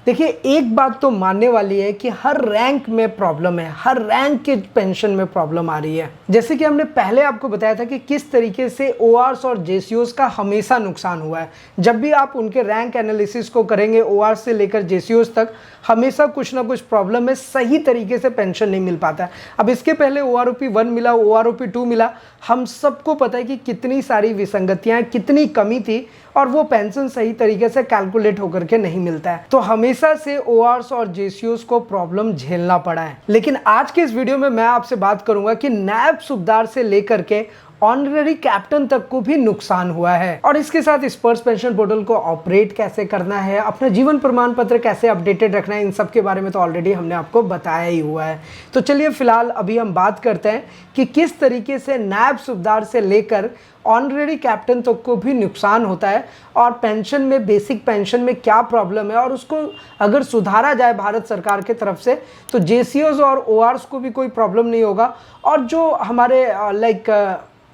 देखिए, एक बात तो मानने वाली है कि हर रैंक में प्रॉब्लम है, हर रैंक के पेंशन में प्रॉब्लम आ रही है। जैसे कि हमने पहले आपको बताया था कि किस तरीके से ओआरस और जेसीओस का हमेशा नुकसान हुआ है। जब भी आप उनके रैंक एनालिसिस को करेंगे ओआरस से लेकर जेसीओस तक, हमेशा कुछ ना कुछ प्रॉब्लम है, सही तरीके से पेंशन नहीं मिल पाता है। अब इसके पहले ओआरओपी 1 मिला, ओआरओपी 2 मिला, हम सबको पता है कि कितनी सारी विसंगतियां, कितनी कमी थी और वो पेंशन सही तरीके से कैलकुलेट होकर के नहीं मिलता है। तो हमेशा से ओआरस और जेसीओस को प्रॉब्लम झेलना पड़ा है। लेकिन आज के इस वीडियो में मैं आपसे बात करूंगा कि नायब सूबेदार से लेकर के ऑनररी कैप्टन तक को भी नुकसान हुआ है, और इसके साथ स्पर्श पेंशन पोर्टल को ऑपरेट कैसे करना है, अपना जीवन प्रमाण पत्र कैसे अपडेटेड रखना है, इन सब के बारे में तो ऑलरेडी हमने आपको बताया ही हुआ है। तो चलिए फिलहाल अभी हम बात करते हैं कि किस तरीके से नायब सूबेदार से लेकर ऑनररी कैप्टन तक को भी नुकसान होता है, और पेंशन में, बेसिक पेंशन में क्या प्रॉब्लम है, और उसको अगर सुधारा जाए भारत सरकार के तरफ से तो जेसीओस और ओआरस को भी कोई प्रॉब्लम नहीं होगा, और जो हमारे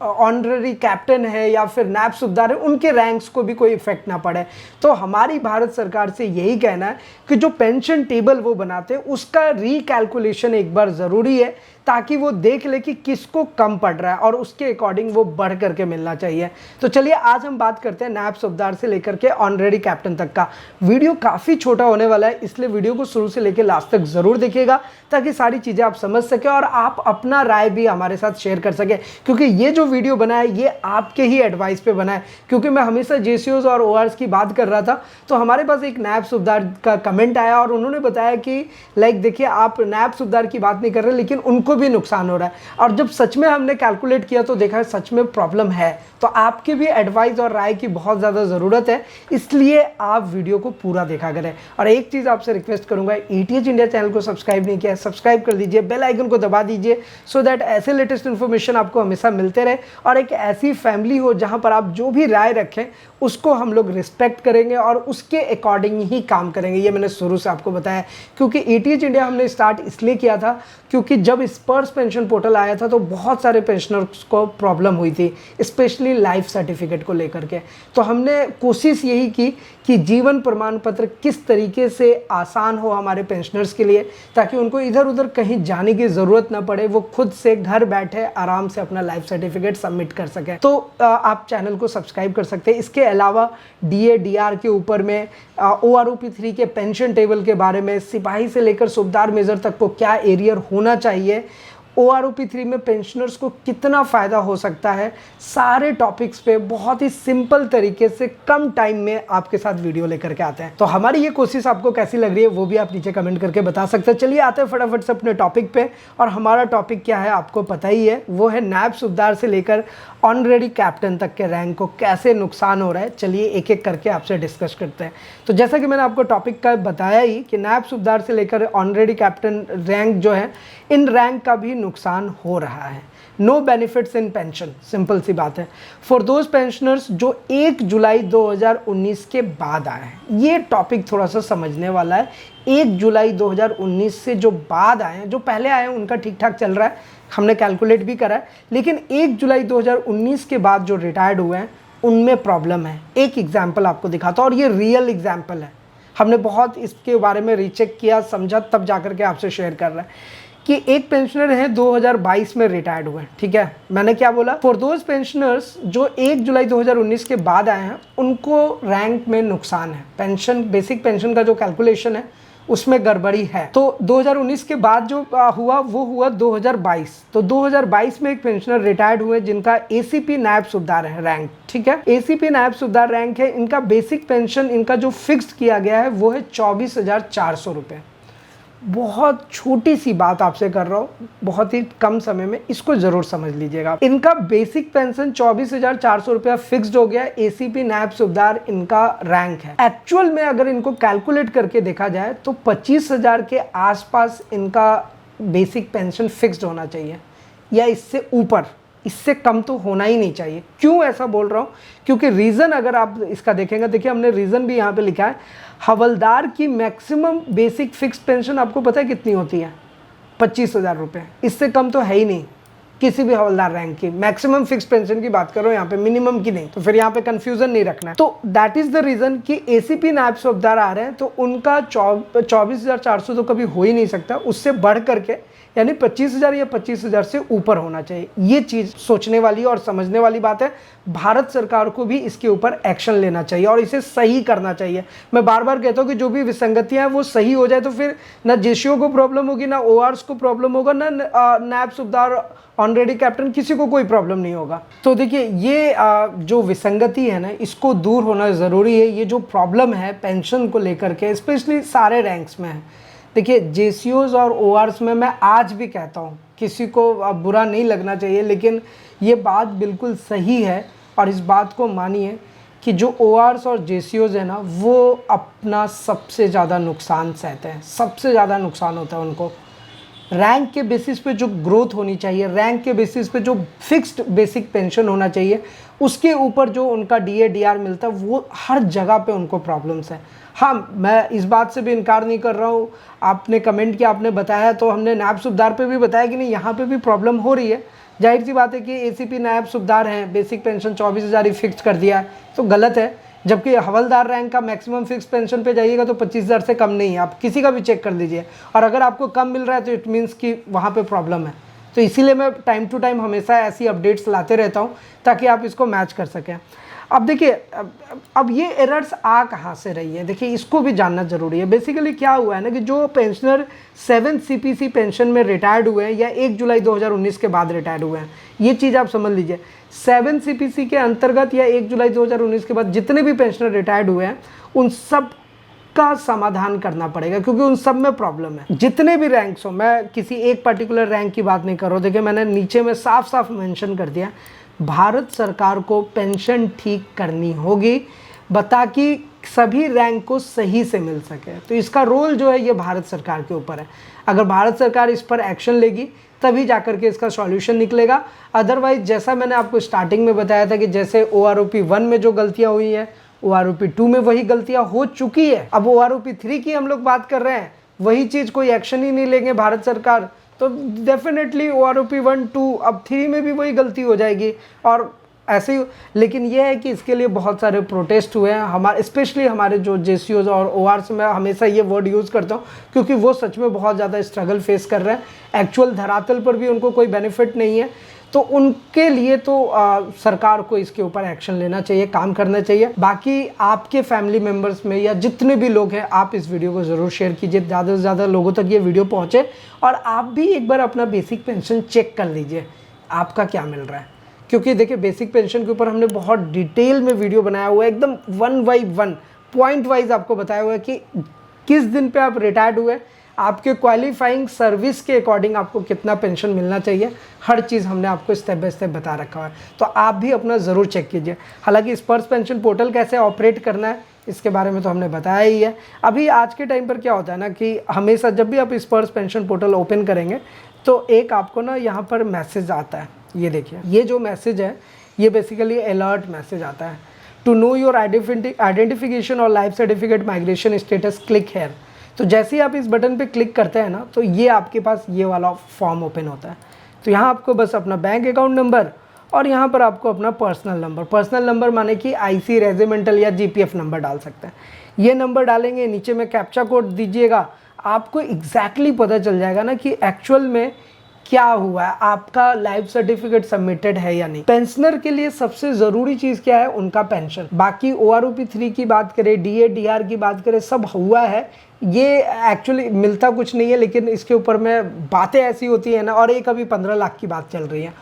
ऑनररी कैप्टन है या फिर नायब सूबेदार है उनके रैंक्स को भी कोई इफेक्ट ना पड़े। तो हमारी भारत सरकार से यही कहना है कि जो पेंशन टेबल वो बनाते हैं उसका रिकैलकुलेशन एक बार ज़रूरी है, ताकि वो देख ले कि किसको कम पड़ रहा है और उसके अकॉर्डिंग वो बढ़ करके मिलना चाहिए। तो चलिए आज हम बात करते हैं नायब सूबेदार से लेकर के ऑनररी कैप्टन तक का। वीडियो काफ़ी छोटा होने वाला है, इसलिए वीडियो को शुरू से लेकर लास्ट तक ज़रूर देखिएगा, ताकि सारी चीज़ें आप समझ सकें और आप अपना राय भी हमारे साथ शेयर कर सकें। क्योंकि ये जो वीडियो बना है ये आपके ही एडवाइस पे बना है, क्योंकि मैं हमेशा जेसीओस और ओआरएस की बात कर रहा था, तो हमारे पास एक नायब सूबेदार का कमेंट आया और उन्होंने बताया कि देखिए, आप नायब सूबेदार की बात नहीं कर रहे लेकिन उनको भी नुकसान हो रहा है। और जब सच में हमने कैलकुलेट किया तो देखा सच में प्रॉब्लम है। तो आपके भी एडवाइस और राय की बहुत ज़्यादा ज़रूरत है, इसलिए आप वीडियो को पूरा देखा करें। और एक चीज़ आपसे रिक्वेस्ट करूंगा, ईटीएच इंडिया चैनल को सब्सक्राइब नहीं किया है, सब्सक्राइब कर दीजिए, बेल आइकन को दबा दीजिए, सो दैट ऐसे लेटेस्ट इन्फॉर्मेशन आपको हमेशा मिलते रहे, और एक ऐसी फैमिली हो जहां पर आप जो भी राय रखें उसको हम लोग रिस्पेक्ट करेंगे और उसके अकॉर्डिंग ही काम करेंगे। ये मैंने शुरू से आपको बताया, क्योंकि ईटीएच इंडिया हमने स्टार्ट इसलिए किया था क्योंकि जब स्पर्श पेंशन पोर्टल आया था तो बहुत सारे पेंशनर्स को प्रॉब्लम हुई थी, स्पेशली लाइफ सर्टिफिकेट को लेकर के। तो हमने कोशिश यही की कि जीवन प्रमाण पत्र किस तरीके से आसान हो हमारे पेंशनर्स के लिए, ताकि उनको इधर उधर कहीं जाने की ज़रूरत ना पड़े, वो खुद से घर बैठे आराम से अपना लाइफ सर्टिफिकेट सबमिट कर सकें। तो आप चैनल को सब्सक्राइब कर सकते हैं। इसके अलावा डीए डीआर के ऊपर में, ओआरओपी 3 के पेंशन टेबल के बारे में, सिपाही से लेकर सूबेदार मेजर तक को क्या एरियर होना चाहिए, ओआरओपी 3 में पेंशनर्स को कितना फ़ायदा हो सकता है, सारे टॉपिक्स पे बहुत ही सिंपल तरीके से कम टाइम में आपके साथ वीडियो लेकर के आते हैं। तो हमारी ये कोशिश आपको कैसी लग रही है वो भी आप नीचे कमेंट करके बता सकते हैं। चलिए आते हैं फटाफट से अपने टॉपिक पे, और हमारा टॉपिक क्या है आपको पता ही है, वो है नायब सूबेदार से लेकर ऑनररी कैप्टन तक के रैंक को कैसे नुकसान हो रहा है। चलिए एक एक करके आपसे डिस्कस करते हैं। तो जैसा कि मैंने आपको टॉपिक का बताया ही कि नायब सूबेदार से लेकर ऑनररी कैप्टन रैंक जो है, इन रैंक का भी नुकसान हो रहा है। No benefits in pension, simple सी बात है, फॉर दोज पेंशनर्स जो 1 जुलाई 2019 के बाद आए हैं। ये टॉपिक थोड़ा सा समझने वाला है। 1 जुलाई 2019 से जो बाद आए हैं, जो पहले आए हैं उनका ठीक ठाक चल रहा है, हमने कैलकुलेट भी करा है, लेकिन 1 जुलाई 2019 के बाद जो रिटायर्ड हुए हैं उनमें प्रॉब्लम है। एक एग्जाम्पल आपको दिखाता हूँ, और ये रियल एग्जाम्पल है, हमने बहुत इसके बारे में रीचेक किया, समझा, तब जाकर के आपसे शेयर कर रहा है कि एक पेंशनर है 2022 में रिटायर्ड हुए। ठीक है, मैंने क्या बोला, फॉर दोज पेंशनर्स जो 1 जुलाई 2019 के बाद आए हैं उनको रैंक में नुकसान है। पेंशन, बेसिक पेंशन का जो कैलकुलेशन है उसमें गड़बड़ी है। तो 2019 के बाद जो हुआ वो हुआ 2022। तो 2022 में एक पेंशनर रिटायर्ड हुए जिनका एसीपी नायब सूबेदार है रैंक। ठीक है, एसीपी नायब सूबेदार रैंक है, इनका बेसिक पेंशन, इनका जो फिक्स्ड किया गया है वो है 24,400 रुपये। बहुत छोटी सी बात आपसे कर रहा हूँ, बहुत ही कम समय में, इसको जरूर समझ लीजिएगा। इनका बेसिक पेंशन 24,400 रुपया फिक्स्ड हो गया, एसीपी नायब सूबेदार इनका रैंक है। एक्चुअल में अगर इनको कैलकुलेट करके देखा जाए तो 25,000 के आसपास इनका बेसिक पेंशन फिक्स्ड होना चाहिए, या इससे ऊपर, इससे कम तो होना ही नहीं चाहिए। क्यों ऐसा बोल रहा हूँ, क्योंकि रीज़न अगर आप इसका देखेंगे, देखिए हमने रीज़न भी यहाँ पे लिखा है, हवलदार की मैक्सिमम बेसिक फिक्स पेंशन आपको पता है कितनी होती है, 25,000 रुपये, इससे कम तो है ही नहीं। किसी भी हवलदार रैंक की। मैक्सिमम फिक्स पेंशन की बात करो यहाँ पे, मिनिमम की नहीं, तो फिर यहाँ पे कंफ्यूजन नहीं रखना है। तो दैट इज द रीजन कि एसीपी नायब सूबेदार आ रहे हैं तो उनका 24,400 तो कभी हो ही नहीं सकता, उससे बढ़ करके यानी 25,000 या 25,000 से ऊपर होना चाहिए। ये चीज़ सोचने वाली और समझने वाली बात है। भारत सरकार को भी इसके ऊपर एक्शन लेना चाहिए और इसे सही करना चाहिए। मैं बार बार कहता हूँ कि जो भी विसंगतियाँ हैं वो सही हो जाए तो फिर ना जेसीओ को प्रॉब्लम होगी, ना ओआरएस को प्रॉब्लम होगा, ना नायब सूबेदार ऑनरेडी कैप्टन, किसी को कोई प्रॉब्लम नहीं होगा। तो देखिए ये जो विसंगति है ना, इसको दूर होना ज़रूरी है। ये जो प्रॉब्लम है पेंशन को लेकर के, स्पेशली सारे रैंक्स में है। देखिए जेसीओज और ओआरएस में मैं आज भी कहता हूँ, किसी को अब बुरा नहीं लगना चाहिए, लेकिन ये बात बिल्कुल सही है और इस बात को मानिए कि जो ओआरएस और जेसीओज है ना, वो अपना सबसे ज़्यादा नुकसान सहते हैं, सबसे ज़्यादा नुकसान होता है उनको। रैंक के बेसिस पे जो ग्रोथ होनी चाहिए, रैंक के बेसिस पे जो फिक्स्ड बेसिक पेंशन होना चाहिए, उसके ऊपर जो उनका डीए डीआर मिलता है, वो हर जगह पे उनको प्रॉब्लम्स है। हाँ, मैं इस बात से भी इनकार नहीं कर रहा हूँ, आपने कमेंट किया, आपने बताया, तो हमने नायब सूबेदार पे भी बताया कि नहीं यहाँ पे भी प्रॉब्लम हो रही है। जाहिर सी बात है कि एसीपी नायब सूबेदार हैं, बेसिक पेंशन 24,000 ही फिक्स कर दिया है, तो गलत है। जबकि हवलदार रैंक का मैक्सिमम फिक्स पेंशन पे जाइएगा तो 25,000 से कम नहीं है, आप किसी का भी चेक कर लीजिए। और अगर आपको कम मिल रहा है तो इट मीन्स कि वहाँ पे प्रॉब्लम है। तो इसीलिए मैं टाइम टू टाइम हमेशा ऐसी अपडेट्स लाते रहता हूँ ताकि आप इसको मैच कर सकें। अब देखिए, अब ये एरर्स आ कहाँ से रही है, देखिए इसको भी जानना ज़रूरी है। बेसिकली क्या हुआ है ना कि जो पेंशनर 7 सीपीसी पेंशन में रिटायर्ड हुए हैं या 1 जुलाई 2019 के बाद रिटायर्ड हुए हैं, ये चीज़ आप समझ लीजिए। 7 सीपीसी के अंतर्गत या 1 जुलाई 2019 के बाद जितने भी पेंशनर रिटायर्ड हुए हैं, उन सब का समाधान करना पड़ेगा, क्योंकि उन सब में प्रॉब्लम है। जितने भी रैंक्स हो, मैं किसी एक पर्टिकुलर रैंक की बात नहीं कर रहा हूँ। देखिए मैंने नीचे में साफ साफ मेंशन कर दिया, भारत सरकार को पेंशन ठीक करनी होगी ताकि सभी रैंक को सही से मिल सके। तो इसका रोल जो है ये भारत सरकार के ऊपर है। अगर भारत सरकार इस पर एक्शन लेगी तभी जाकर के इसका सॉल्यूशन निकलेगा। अदरवाइज जैसा मैंने आपको स्टार्टिंग में बताया था कि जैसे OROP 1 में जो गलतियां हुई हैं, OROP 2 में वही गलतियां हो चुकी है। अब OROP 3 की हम लोग बात कर रहे हैं, वही चीज़ कोई एक्शन ही नहीं लेंगे भारत सरकार, तो डेफिनेटली OROP 1, 2 अब 3 में भी वही गलती हो जाएगी और ऐसे ही। लेकिन यह है कि इसके लिए बहुत सारे प्रोटेस्ट हुए हैं, हमारे स्पेशली हमारे जो जेसीओज और ओआरएस में हमेशा ये वर्ड यूज़ करता हूँ क्योंकि वो सच में बहुत ज़्यादा स्ट्रगल फेस कर रहे हैं। एक्चुअल धरातल पर भी उनको कोई बेनिफिट नहीं है, तो उनके लिए तो सरकार को इसके ऊपर एक्शन लेना चाहिए, काम करना चाहिए। बाकी आपके फैमिली मेम्बर्स में या जितने भी लोग हैं, आप इस वीडियो को ज़रूर शेयर कीजिए, ज़्यादा से ज़्यादा लोगों तक ये वीडियो पहुँचे और आप भी एक बार अपना बेसिक पेंशन चेक कर लीजिए आपका क्या मिल रहा है। क्योंकि देखिए बेसिक पेंशन के ऊपर हमने बहुत डिटेल में वीडियो बनाया हुआ है, एकदम 1 बाई 1 पॉइंट वाइज आपको बताया हुआ है कि किस दिन पे आप रिटायर्ड हुए, आपके क्वालिफाइंग सर्विस के अकॉर्डिंग आपको कितना पेंशन मिलना चाहिए, हर चीज़ हमने आपको स्टेप बाय स्टेप बता रखा है। तो आप भी अपना ज़रूर चेक कीजिए। हालांकि स्पर्श पेंशन पोर्टल कैसे ऑपरेट करना है इसके बारे में तो हमने बताया ही है। अभी आज के टाइम पर क्या होता है ना कि हमेशा जब भी आप स्पर्श पेंशन पोर्टल ओपन करेंगे तो एक आपको ना यहाँ पर मैसेज आता है, ये देखिए, ये जो मैसेज है ये बेसिकली अलर्ट मैसेज आता है, टू नो योर आइडेंटिफिकेशन और life certificate migration status, click here. तो जैसे ही आप इस बटन पे क्लिक करते हैं ना, तो ये आपके पास ये वाला फॉर्म ओपन होता है। तो यहाँ आपको बस अपना बैंक अकाउंट नंबर और यहाँ पर आपको अपना पर्सनल नंबर माने कि IC, रेजिमेंटल या GPF नंबर डाल सकते हैं। ये नंबर डालेंगे, नीचे में कैप्चा कोड दीजिएगा, आपको एग्जैक्टली पता चल जाएगा ना कि एक्चुअल में क्या हुआ है, आपका लाइफ सर्टिफिकेट सबमिटेड है या नहीं। पेंशनर के लिए सबसे ज़रूरी चीज़ क्या है, उनका पेंशन। बाकी OROP 3 की बात करें, DA DR की बात करें, सब हुआ है, ये एक्चुअली मिलता कुछ नहीं है, लेकिन इसके ऊपर में बातें ऐसी होती है ना, और एक अभी 15 लाख की बात चल रही है,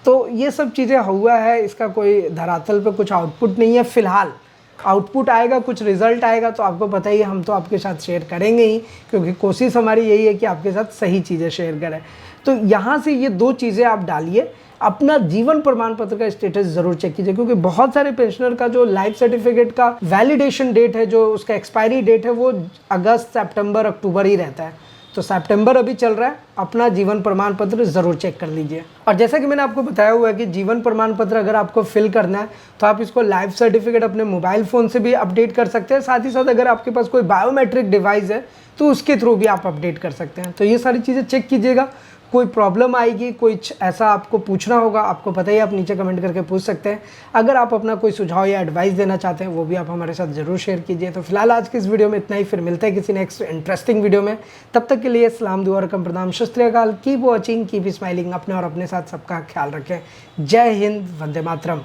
तो ये सब चीज़ें हुआ है, इसका कोई धरातल पे कुछ आउटपुट नहीं है। फ़िलहाल आउटपुट आएगा, कुछ रिजल्ट आएगा तो आपको पता ही है, हम तो आपके साथ शेयर करेंगे ही, क्योंकि कोशिश हमारी यही है कि आपके साथ सही चीज़ें शेयर करें। तो यहाँ से ये 2 चीज़ें आप डालिए, अपना जीवन प्रमाण पत्र का स्टेटस ज़रूर चेक कीजिए, क्योंकि बहुत सारे पेंशनर का जो लाइफ सर्टिफिकेट का वैलिडेशन डेट है, जो उसका एक्सपायरी डेट है, वो अगस्त, सितंबर, अक्टूबर ही रहता है। तो सितंबर अभी चल रहा है, अपना जीवन प्रमाण पत्र ज़रूर चेक कर लीजिए। और जैसा कि मैंने आपको बताया हुआ है कि जीवन प्रमाण पत्र अगर आपको फिल करना है तो आप इसको लाइफ सर्टिफिकेट अपने मोबाइल फ़ोन से भी अपडेट कर सकते हैं। साथ ही साथ अगर आपके पास कोई बायोमेट्रिक डिवाइस है तो उसके थ्रू भी आप अपडेट कर सकते हैं। तो ये सारी चीज़ें चेक कीजिएगा। कोई प्रॉब्लम आएगी, कुछ ऐसा आपको पूछना होगा, आपको पता ही, आप नीचे कमेंट करके पूछ सकते हैं। अगर आप अपना कोई सुझाव या एडवाइस देना चाहते हैं वो भी आप हमारे साथ ज़रूर शेयर कीजिए। तो फिलहाल आज की इस वीडियो में इतना ही, फिर मिलते हैं किसी नेक्स्ट इंटरेस्टिंग वीडियो में। तब तक के लिए सलाम, दुआ और कम प्रणाम, सत श्री अकाल, कीप वॉचिंग, कीप स्माइलिंग, अपने और अपने साथ सबका ख्याल रखें। जय हिंद, वंदे मातरम।